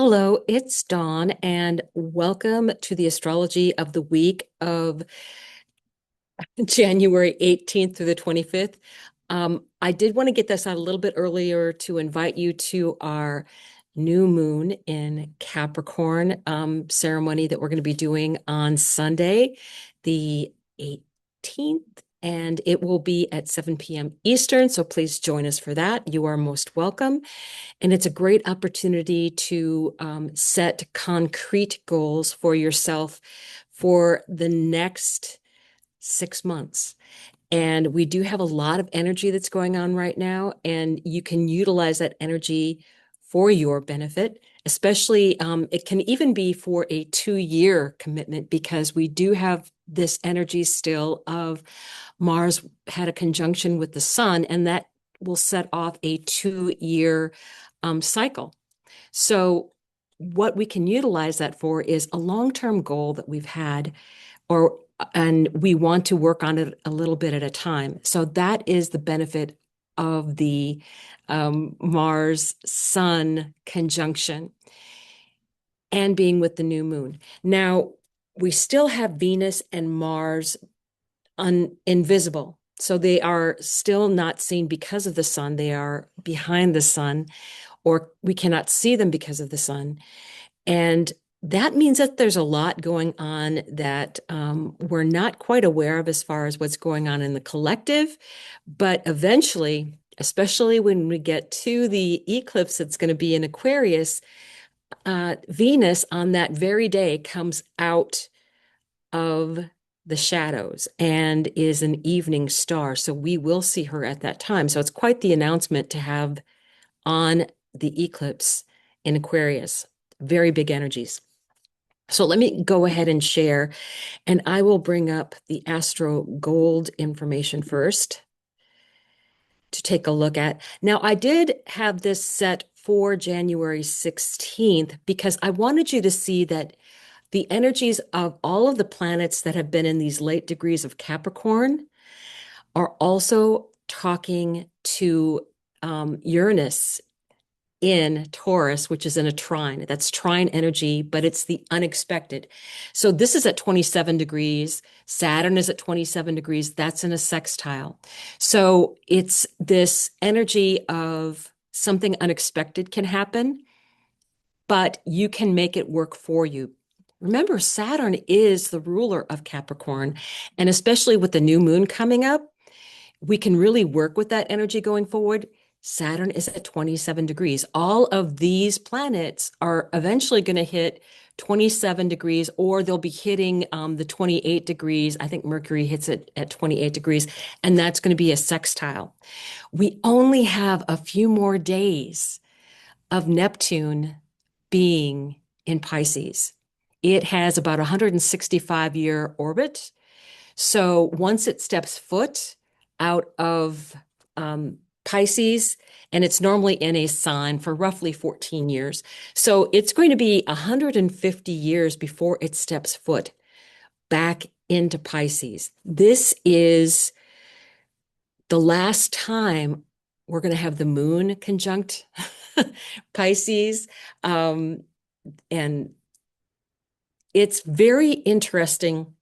Hello, it's Dawn, and welcome to the astrology of the week of January 18th through the 25th. I did want to get this out a little bit earlier to invite you to our new moon in Capricorn ceremony that we're going to be doing on Sunday, the 18th, and it will be at 7 p.m. Eastern. So please join us for that. You are most welcome. And it's a great opportunity to set concrete goals for yourself for the next 6 months. And we do have a lot of energy that's going on right now, and you can utilize that energy for your benefit. Especially, it can even be for a 2-year commitment because we do have this energy still of Mars had a conjunction with the sun, and that will set off a 2-year cycle. So, what we can utilize that for is a long-term goal that we've had, or and we want to work on it a little bit at a time. So that is the benefit of the Mars Sun conjunction and being with the new moon. Now, we still have Venus and Mars invisible. So they are still not seen because of the sun. They are behind the sun, or we cannot see them because of the sun. And that means that there's a lot going on that we're not quite aware of as far as what's going on in the collective. But eventually, especially when we get to the eclipse that's going to be in Aquarius, Venus on that very day comes out of the shadows and is an evening star. So we will see her at that time. So it's quite the announcement to have on the eclipse in Aquarius. Very big energies. So let me go ahead and share, and I will bring up the Astro Gold information first to take a look at. Now, I did have this set for January 16th because I wanted you to see that the energies of all of the planets that have been in these late degrees of Capricorn are also talking to Uranus in Taurus, which is in a trine. That's trine energy, but it's the unexpected. So this is at 27 degrees. Saturn is at 27 degrees. That's in a sextile. So it's this energy of something unexpected can happen, but you can make it work for you. Remember, Saturn is the ruler of Capricorn, and especially with the new moon coming up, we can really work with that energy going forward. Saturn is at 27 degrees. All of these planets are eventually going to hit 27 degrees, or they'll be hitting the 28 degrees. I think Mercury hits it at 28 degrees, and that's going to be a sextile. We only have a few more days of Neptune being in Pisces. It has about a 165-year orbit. So once it steps foot out of Pisces, and it's normally in a sign for roughly 14 years. So it's going to be 150 years before it steps foot back into Pisces. This is the last time we're going to have the moon conjunct Pisces. And it's very interesting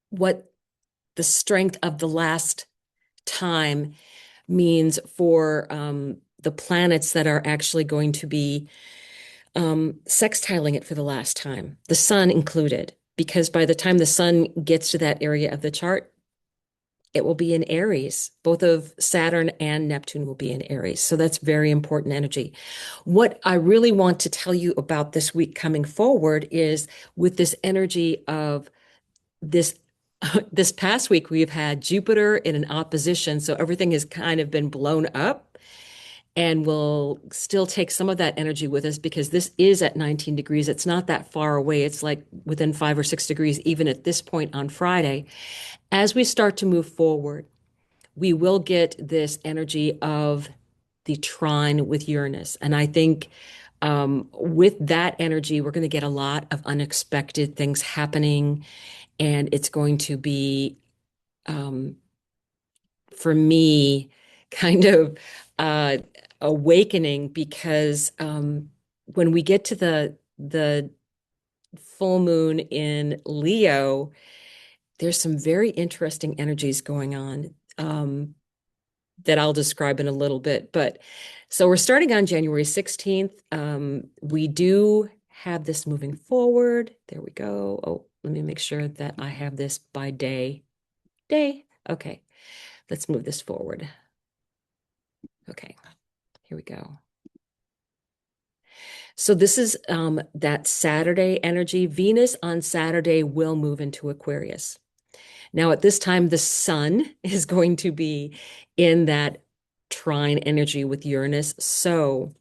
what the strength of the last time means for the planets that are actually going to be sextiling it for the last time, the sun included, because by the time the sun gets to that area of the chart, it will be in Aries. Both of Saturn and Neptune will be in Aries. So that's very important energy. What I really want to tell you about this week coming forward is with this energy of this this past week, we've had Jupiter in an opposition. So everything has kind of been blown up, and we'll still take some of that energy with us because this is at 19 degrees. It's not that far away. It's like within 5 or 6 degrees, even at this point on Friday. As we start to move forward, we will get this energy of the trine with Uranus. And I think with that energy, we're going to get a lot of unexpected things happening. And it's going to be, for me, kind of uh, awakening because when we get to the full moon in Leo, there's some very interesting energies going on. That I'll describe in a little bit. But so we're starting on January 16th. We do have this moving forward. There we go. Oh, let me make sure that I have this by day. Day. Okay. Let's move this forward. Okay. Here we go. So this is that Saturday energy. Venus on Saturday will move into Aquarius. Now, at this time, the sun is going to be in that trine energy with Uranus. So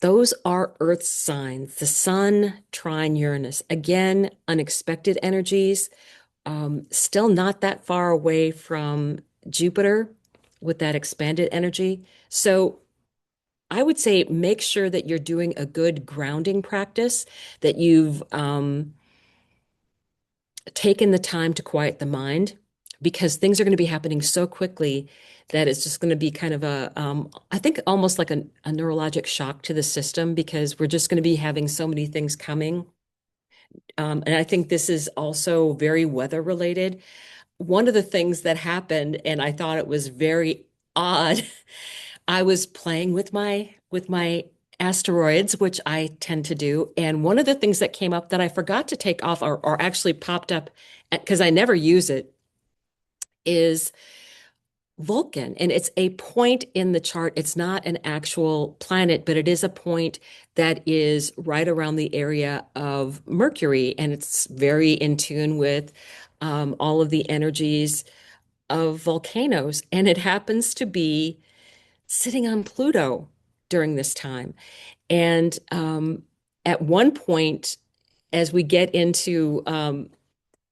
those are Earth signs, the sun, trine, Uranus. Again, unexpected energies, still not that far away from Jupiter with that expanded energy. So I would say make sure that you're doing a good grounding practice, that you've taken the time to quiet the mind, because things are going to be happening so quickly that it's just going to be kind of I think almost like a neurologic shock to the system, because we're just going to be having so many things coming. And I think this is also very weather related. One of the things that happened, and I thought it was very odd, I was playing with my asteroids, which I tend to do. And one of the things that came up that I forgot to take off, or actually popped up because I never use it, is Vulcan. And it's a point in the chart. It's not an actual planet, but it is a point that is right around the area of Mercury. And it's very in tune with all of the energies of volcanoes. And it happens to be sitting on Pluto during this time. And at one point, as we get into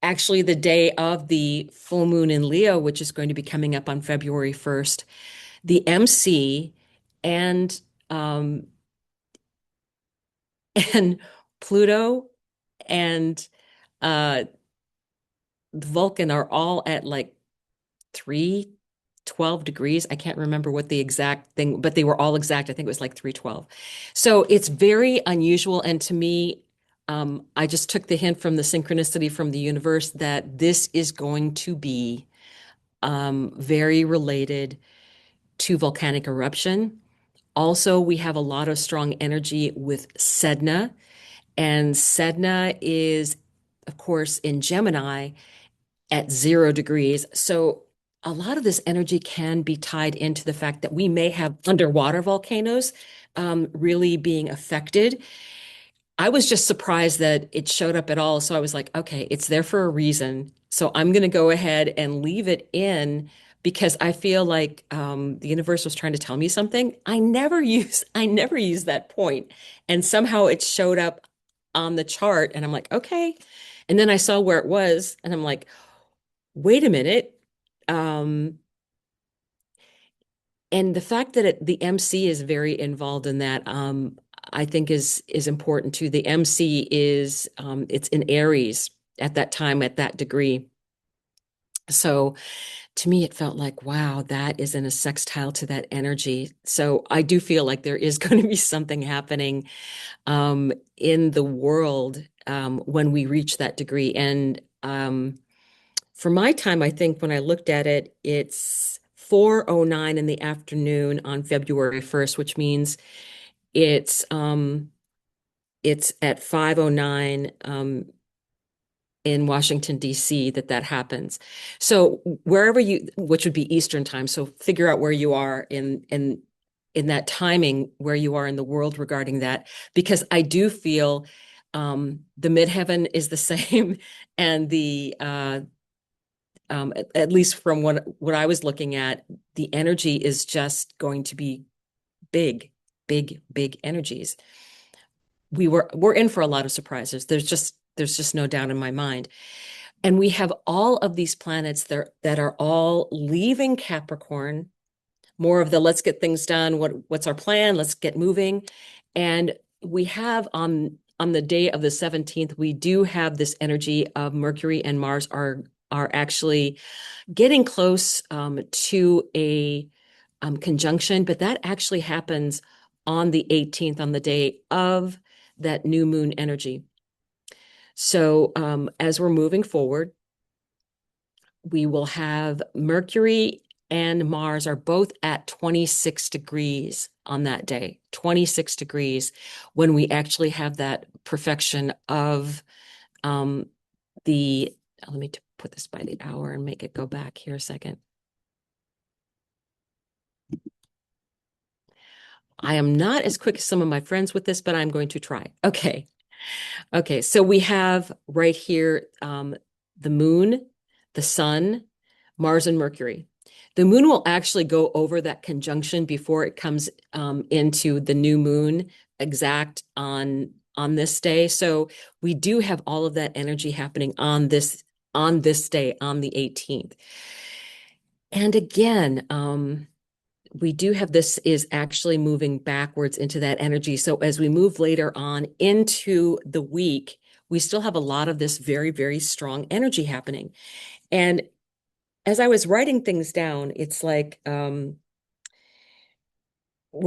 actually the day of the full moon in Leo, which is going to be coming up on February 1st, the MC and um, and Pluto and uh, Vulcan are all at like 312 degrees. I can't remember what the exact thing, but they were all exact. I think it was like 312. So it's very unusual. And to me, I just took the hint from the synchronicity from the universe that this is going to be very related to volcanic eruption. Also, we have a lot of strong energy with Sedna, and Sedna is, of course, in Gemini at 0 degrees. So a lot of this energy can be tied into the fact that we may have underwater volcanoes really being affected. I was just surprised that it showed up at all. So I was like, okay, it's there for a reason. So I'm going to go ahead and leave it in because I feel like the universe was trying to tell me something. I never use that point. And somehow it showed up on the chart. And I'm like, okay. And then I saw where it was. And I'm like, wait a minute. Um, and the fact that the MC is very involved in that, I think is important too. The MC is it's in Aries at that time, at that degree. So to me, it felt like, wow, that is in a sextile to that energy. So I do feel like there is going to be something happening in the world when we reach that degree. And for my time, I think when I looked at it, it's 4:09 in the afternoon on February 1st, which means it's it's at 5:09 in Washington, D.C. that happens. So wherever you, which would be Eastern time, so figure out where you are in that timing, where you are in the world regarding that, because I do feel the midheaven is the same, and the at least from what I was looking at, the energy is just going to be big, big, big energies. We're in for a lot of surprises. There's just no doubt in my mind. And we have all of these planets that are all leaving Capricorn, more of the let's get things done, what's our plan, let's get moving. And we have on the day of the 17th, we do have this energy of Mercury and Mars are actually getting close to a conjunction, but that actually happens on the 18th, on the day of that new moon energy. So as we're moving forward, we will have Mercury and Mars are both at 26 degrees on that day, 26 degrees, when we actually have that perfection of um, the, let me put this by the hour and make it go back here a second. I am not as quick as some of my friends with this, but I'm going to try. Okay. Okay. So we have right here the moon, the sun, Mars, and Mercury. The moon will actually go over that conjunction before it comes into the new moon exact on this day. So we do have all of that energy happening on this day, on the 18th. And again, we do have this is actually moving backwards into that energy. So as we move later on into the week, we still have a lot of this very, very strong energy happening. And as I was writing things down, it's like we're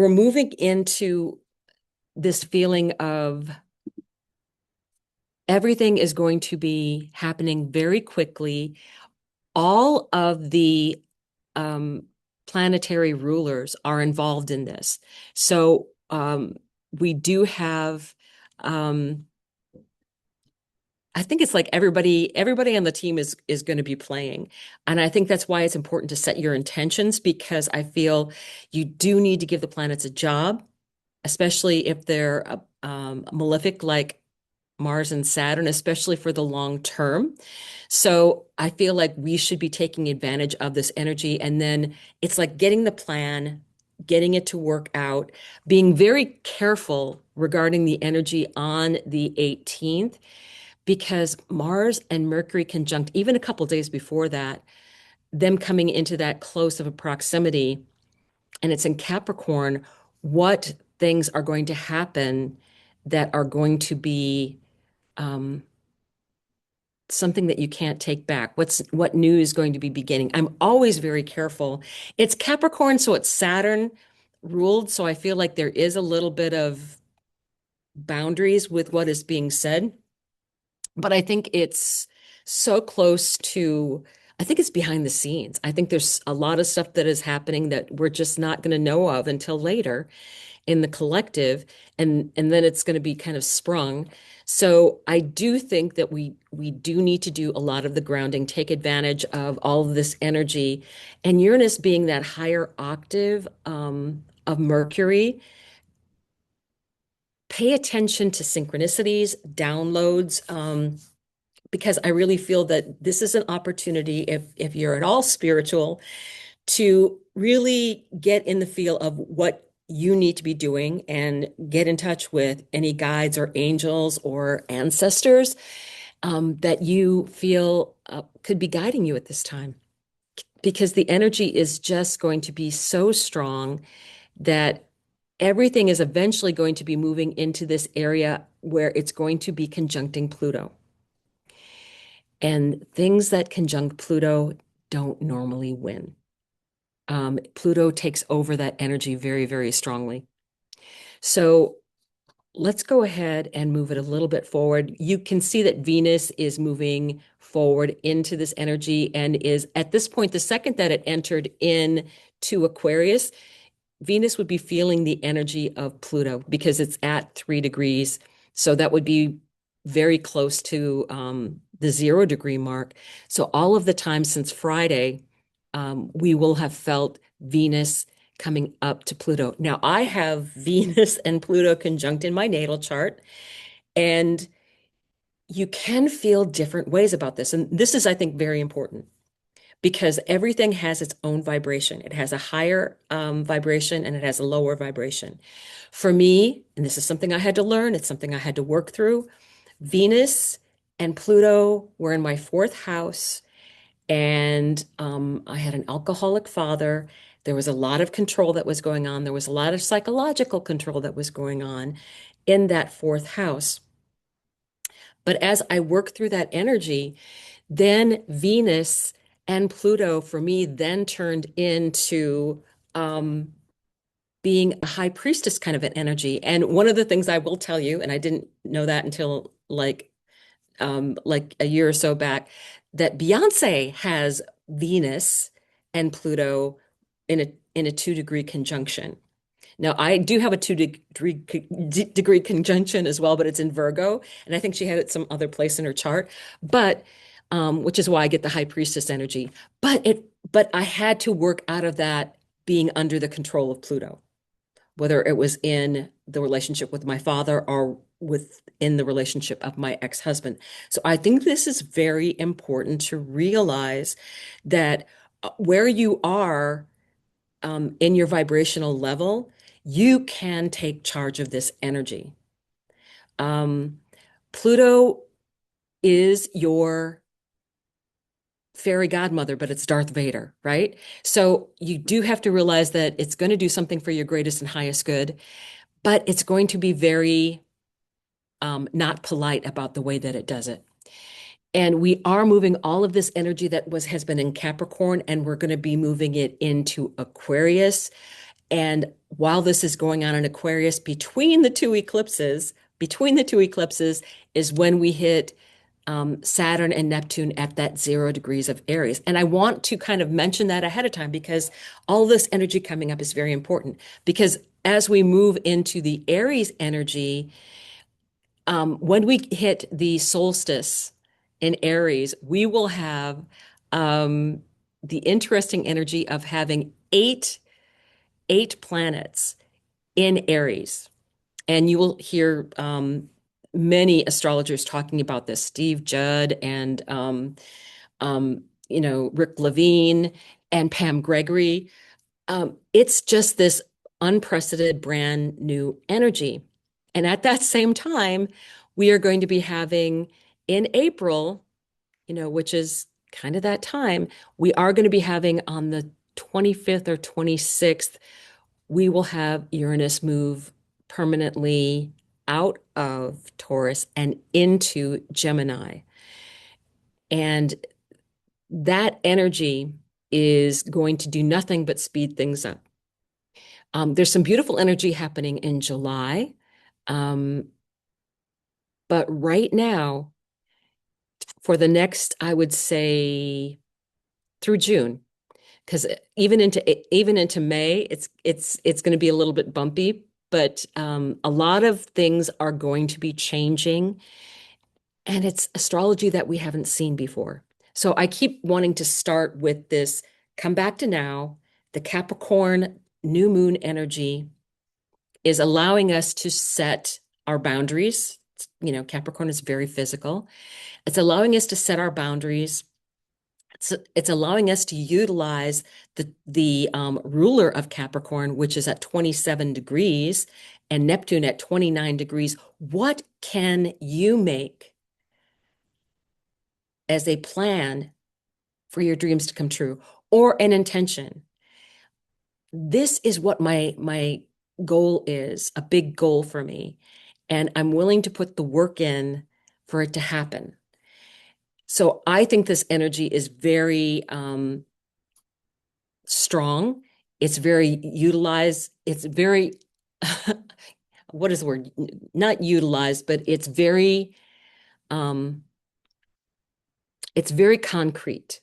moving into this feeling of everything is going to be happening very quickly. All of the um, planetary rulers are involved in this. So we do have, I think it's like everybody on the team is going to be playing. And I think that's why it's important to set your intentions, because I feel you do need to give the planets a job, especially if they're malefic like Mars and Saturn, especially for the long term. So I feel like we should be taking advantage of this energy. And then it's like getting the plan, getting it to work out, being very careful regarding the energy on the 18th, because Mars and Mercury conjunct, even a couple days before that, them coming into that close of a proximity, and it's in Capricorn, what things are going to happen that are going to be um, something that you can't take back. What new is going to be beginning? I'm always very careful. It's Capricorn, so it's Saturn ruled. So I feel like there is a little bit of boundaries with what is being said. But I think it's so close to, I think it's behind the scenes. I think there's a lot of stuff that is happening that we're just not going to know of until later in the collective, and then it's going to be kind of sprung. So I do think that we do need to do a lot of the grounding, take advantage of all of this energy, and Uranus being that higher octave of Mercury. Pay attention to synchronicities, downloads, because I really feel that this is an opportunity, if you're at all spiritual, to really get in the feel of what you need to be doing and get in touch with any guides or angels or ancestors that you feel could be guiding you at this time. Because the energy is just going to be so strong that everything is eventually going to be moving into this area where it's going to be conjuncting Pluto. And things that conjunct Pluto don't normally win. Pluto takes over that energy very, very strongly. So let's go ahead and move it a little bit forward. You can see that Venus is moving forward into this energy and is at this point, the second that it entered into Aquarius, Venus would be feeling the energy of Pluto because it's at 3 degrees. So that would be very close to the 0 degree mark. So all of the time since Friday, we will have felt Venus coming up to Pluto. Now, I have Venus and Pluto conjunct in my natal chart, and you can feel different ways about this. And this is, I think, very important because everything has its own vibration. It has a higher vibration and it has a lower vibration. For me, and this is something I had to learn, it's something I had to work through, Venus and Pluto were in my fourth house, and I had an alcoholic father. There was a lot of control that was going on. There was a lot of psychological control that was going on in that fourth house. But as I worked through that energy, then Venus and Pluto for me then turned into being a high priestess kind of an energy. And one of the things I will tell you, and I didn't know that until like a year or so back, that Beyonce has Venus and Pluto in a 2-degree conjunction. Now, I do have a two degree conjunction as well, but it's in Virgo, and I think she had it some other place in her chart. But which is why I get the high priestess energy. But I had to work out of that being under the control of Pluto, whether it was in the relationship with my father or within the relationship of my ex-husband. So I think this is very important to realize that where you are in your vibrational level, you can take charge of this energy. Um, Pluto is your fairy godmother, but it's Darth Vader, right? So you do have to realize that it's going to do something for your greatest and highest good, but it's going to be very not polite about the way that it does it. And we are moving all of this energy that has been in Capricorn, and we're going to be moving it into Aquarius. And while this is going on in Aquarius, between the two eclipses is when we hit Saturn and Neptune at that 0 degrees of Aries. And I want to kind of mention that ahead of time because all this energy coming up is very important. Because as we move into the Aries energy, when we hit the solstice in Aries, we will have um, the interesting energy of having eight planets in Aries. And you will hear many astrologers talking about this, Steve Judd and Rick Levine and Pam Gregory. It's just this unprecedented brand new energy. And at that same time, we are going to be having in April, which is kind of that time, we are going to be having on the 25th or 26th, we will have Uranus move permanently out of Taurus and into Gemini. And that energy is going to do nothing but speed things up. There's some beautiful energy happening in July. Um, but right now, for the next, I would say through June, because even into May, it's going to be a little bit bumpy, but a lot of things are going to be changing, and it's astrology that we haven't seen before. So I keep wanting to start with this, come back to now, the Capricorn new moon energy is allowing us to set our boundaries. Capricorn is very physical. It's allowing us to set our boundaries. It's allowing us to utilize the ruler of Capricorn, which is at 27 degrees, and Neptune at 29 degrees. What can you make as a plan for your dreams to come true or an intention? This is what my goal is, a big goal for me. And I'm willing to put the work in for it to happen. So I think this energy is very strong. It's very utilized. It's very, what is the word? Not utilized, but um, it's very concrete.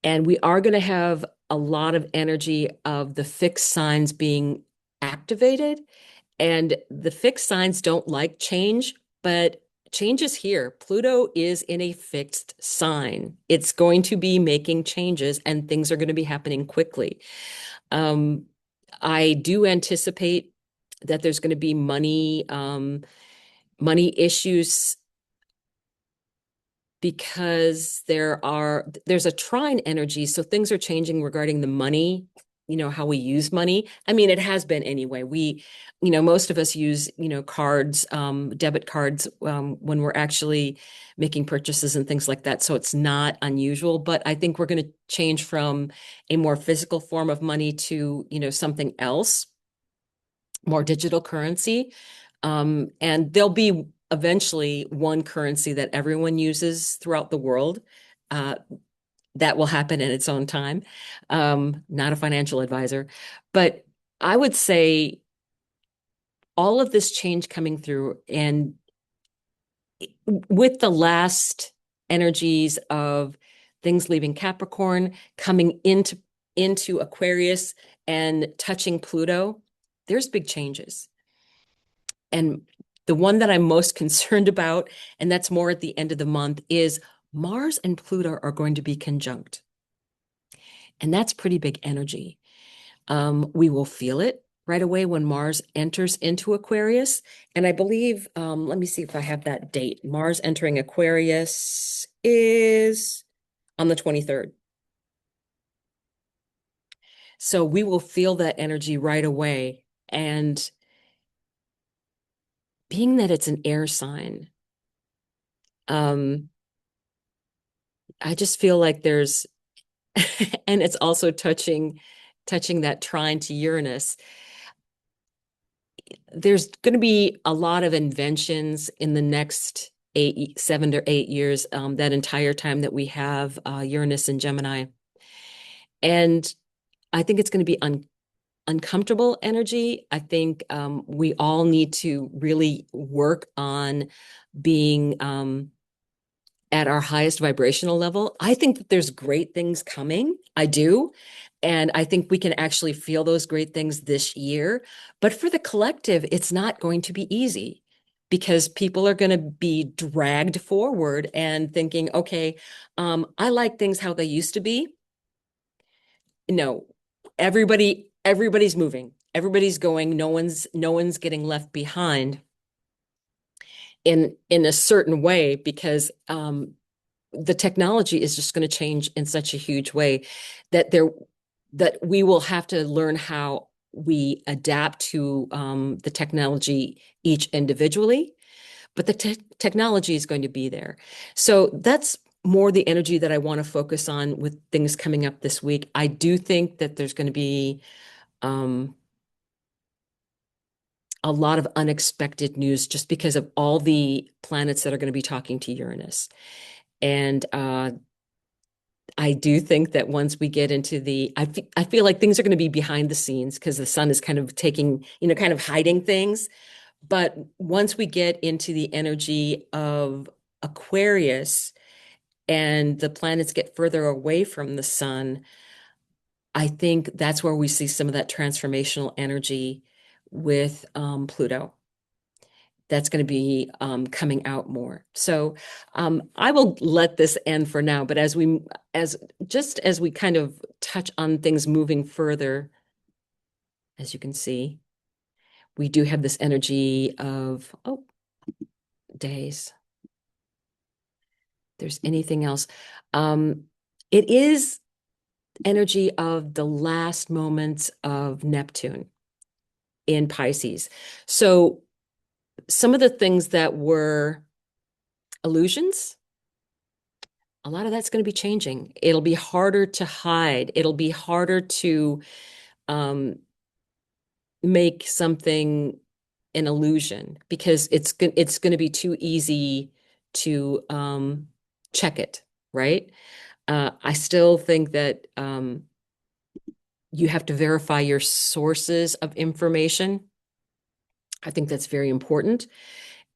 And we are going to have a lot of energy of the fixed signs being activated. And the fixed signs don't like change, but change is here. Pluto is in a fixed sign. It's going to be making changes and things are going to be happening quickly. Um, I do anticipate that there's going to be money issues because there's a trine energy. So things are changing regarding the money, how we use money. I mean, it has been anyway. Most of us use, cards, debit cards, when we're actually making purchases and things like that. So it's not unusual, but I think we're going to change from a more physical form of money to, something else, more digital currency. And there'll be eventually one currency that everyone uses throughout the world. Uh, that will happen in its own time. Not a financial advisor, but I would say all of this change coming through, and with the last energies of things leaving Capricorn, coming into Aquarius and touching Pluto, there's big changes. And the one that I'm most concerned about, and that's more at the end of the month, is Mars and Pluto are going to be conjunct. And that's pretty big energy. We will feel it right away when Mars enters into Aquarius. And I believe, let me see if I have that date. Mars entering Aquarius is on the 23rd. So we will feel that energy right away. And being that it's an air sign, um, I just feel like there's, and it's also touching that trine to Uranus. There's going to be a lot of inventions in the next 7 to 8 years, that entire time that we have Uranus and Gemini. And I think it's going to be uncomfortable energy. I think we all need to really work on being at our highest vibrational level. I think that there's great things coming. I do. And I think we can actually feel those great things this year. But for the collective, it's not going to be easy because people are going to be dragged forward and thinking, okay, I like things how they used to be. No, everybody's moving. Everybody's going. No one's getting left behind in a certain way because the technology is just going to change in such a huge way that we will have to learn how we adapt to the technology each individually, but the technology is going to be there. So that's more the energy that I want to focus on with things coming up this week. I do think that there's going to be um, a lot of unexpected news just because of all the planets that are going to be talking to Uranus. And I do think that once we get into I feel like things are going to be behind the scenes because the sun is kind of taking, kind of hiding things. But once we get into the energy of Aquarius and the planets get further away from the sun, I think that's where we see some of that transformational energy with Pluto. That's going to be coming out more. So I will let this end for now. But as we kind of touch on things moving further, as you can see, we do have this energy of days. If there's anything else, it is energy of the last moments of Neptune in Pisces. So some of the things that were illusions, a lot of that's going to be changing. It'll be harder to hide. It'll be harder to um, make something an illusion because it's going to be too easy to check it, right? I still think that you have to verify your sources of information. I think that's very important.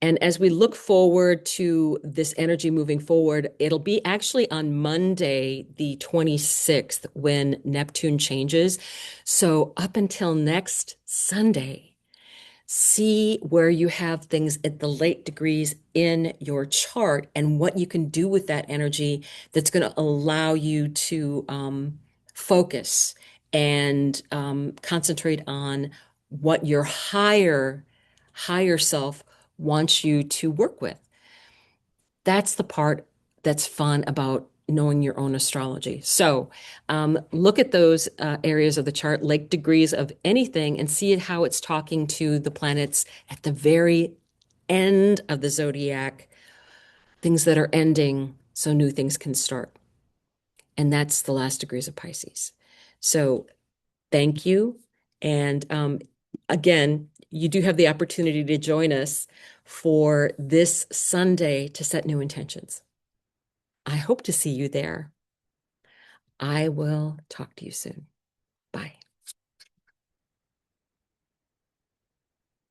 And as we look forward to this energy moving forward, it'll be actually on Monday, the 26th, when Neptune changes. So up until next Sunday, see where you have things at the late degrees in your chart and what you can do with that energy that's going to allow you to focus and concentrate on what your higher self wants you to work with. That's the part that's fun about knowing your own astrology. So look at those areas of the chart, like degrees of anything, and see how it's talking to the planets at the very end of the zodiac, things that are ending so new things can start. And that's the last degrees of Pisces. So thank you. And again, you do have the opportunity to join us for this Sunday to set new intentions. I hope to see you there. I will talk to you soon.